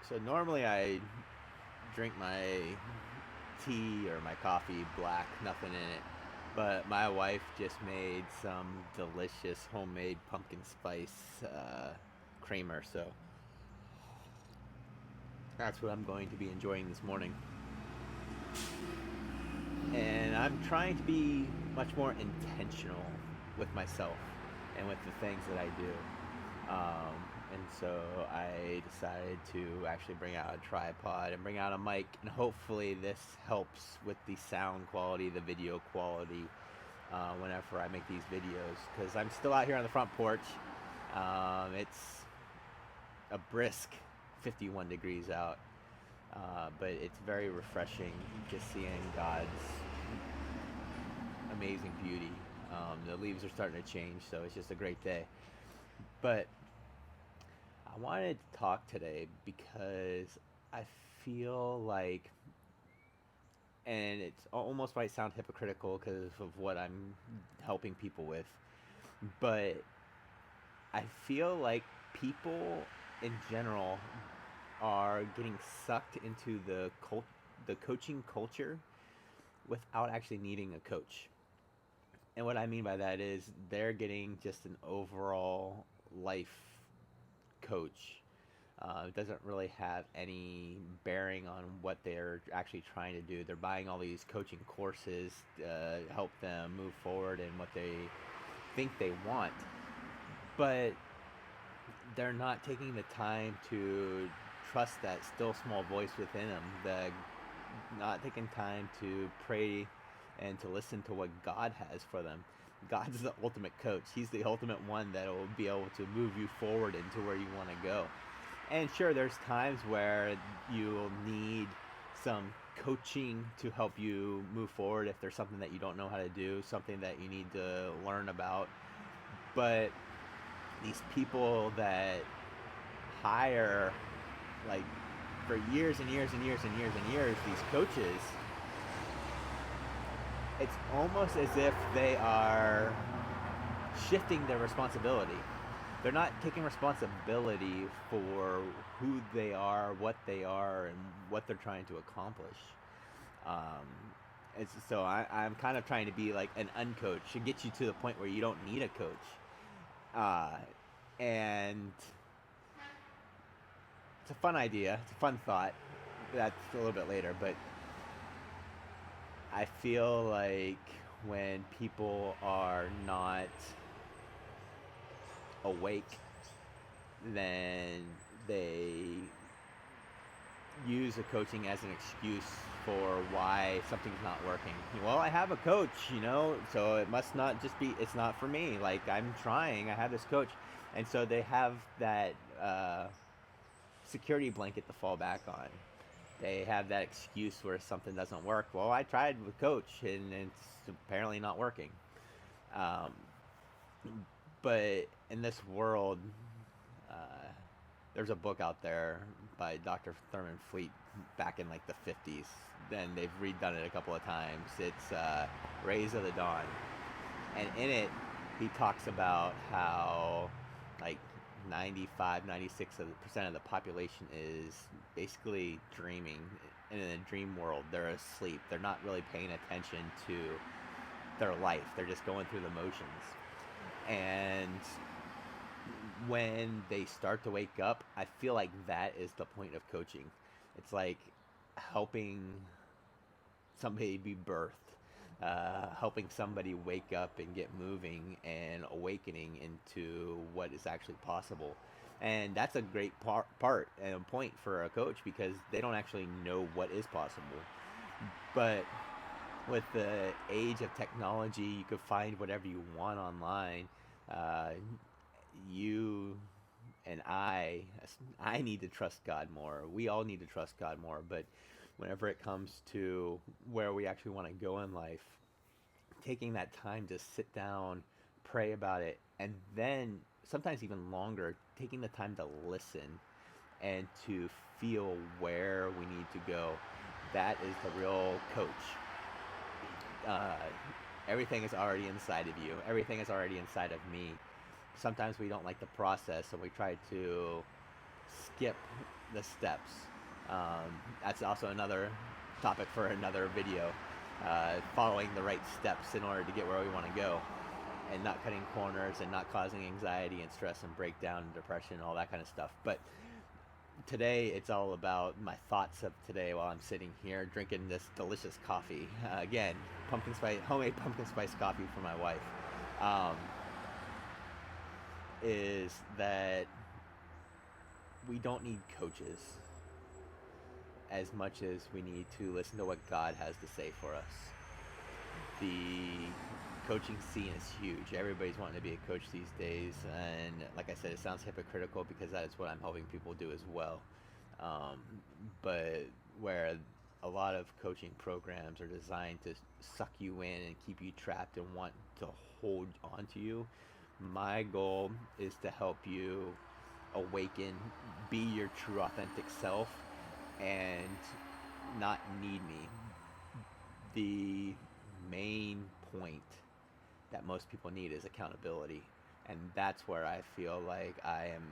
So normally I drink my tea or my coffee black, nothing in it. But my wife just made some delicious homemade pumpkin spice creamer, so that's what I'm going to be enjoying this morning. And I'm trying to be much more intentional with myself and with the things that I do. And so I decided to actually bring out a tripod and bring out a mic, and hopefully this helps with the sound quality, the video quality, whenever I make these videos. Because I'm still out here on the front porch. It's a brisk 51 degrees out, but it's very refreshing just seeing God's amazing beauty. The leaves are starting to change, so it's just a great day. But I wanted to talk today because I feel like, and it's almost might sound hypocritical because of what I'm helping people with, but I feel like people in general are getting sucked into the coaching culture without actually needing a coach. And what I mean by that is they're getting just an overall life coach. It doesn't really have any bearing on what they're actually trying to do. They're buying all these coaching courses to help them move forward in what they think they want, but they're not taking the time to trust that still small voice within them. Not taking time to pray and to listen to what God has for them. God's the ultimate coach. He's the ultimate one that will be able to move you forward into where you want to go. And sure, there's times where you'll need some coaching to help you move forward if there's something that you don't know how to do, something that you need to learn about. But these people that hire, like, for years and years and years and years and years, these coaches, it's almost as if they are shifting their responsibility. They're not taking responsibility for who they are, what they are, and what they're trying to accomplish. Um, I'm kind of trying to be like an uncoach to get you to the point where you don't need a coach. Uh, and it's a fun idea. It's a fun thought. That's a little bit later, but I feel like when people are not awake, then they use the coaching as an excuse for why something's not working. Well, I have a coach, so it must not just be, it's not for me. Like, I'm trying, I have this coach. And so they have that security blanket to fall back on. They have that excuse where something doesn't work. Well, I tried with coach and it's apparently not working. Um, but in this world, uh, there's a book out there by Dr. Thurman Fleet back in like the 50s. Then they've redone it a couple of times. It's Rays of the Dawn. And in it, he talks about how like 95, 96% of the population is basically dreaming. And in a dream world, they're asleep. They're not really paying attention to their life. They're just going through the motions. And when they start to wake up, I feel like that is the point of coaching. It's like helping somebody be birthed, helping somebody wake up and get moving and awakening into what is actually possible. And that's a great part and a point for a coach because they don't actually know what is possible. But with the age of technology, you could find whatever you want online. Uh, you and I need to trust God more. We all need to trust God more. But whenever it comes to where we actually want to go in life, taking that time to sit down, pray about it, and then sometimes even longer, taking the time to listen and to feel where we need to go, that is the real coach. uh, Everything is already inside of you. Everything is already inside of me. Sometimes we don't like the process, so we try to skip the steps. That's also another topic for another video. Following the right steps in order to get where we want to go, and not cutting corners and not causing anxiety and stress and breakdown and depression and all that kind of stuff. But today it's all about my thoughts of today while I'm sitting here drinking this delicious coffee. Again, homemade pumpkin spice coffee for my wife. Is that we don't need coaches as much as we need to listen to what God has to say for us. The coaching scene is huge. Everybody's wanting to be a coach these days, and like I said, it sounds hypocritical because that is what I'm helping people do as well. But where a lot of coaching programs are designed to suck you in and keep you trapped and want to hold on to you, my goal is to help you awaken, be your true authentic self, and not need me. The main point that most people need is accountability, and that's where I feel like I am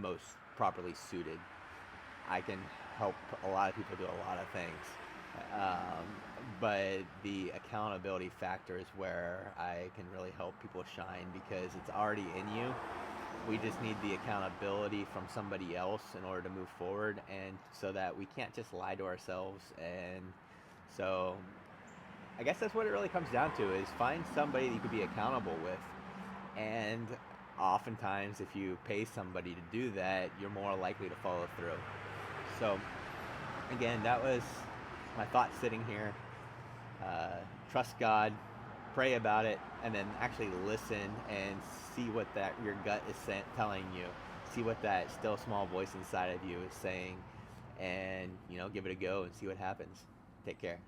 most properly suited. I can help a lot of people do a lot of things, but the accountability factor is where I can really help people shine because it's already in you. We just need the accountability from somebody else in order to move forward, and so that we can't just lie to ourselves. And so I guess that's what it really comes down to, is find somebody that you could be accountable with. And oftentimes if you pay somebody to do that, you're more likely to follow through. So again, that was my thoughts sitting here. Trust God, pray about it, and then actually listen and see what that your gut is telling you. See what that still small voice inside of you is saying, and give it a go and see what happens. Take care.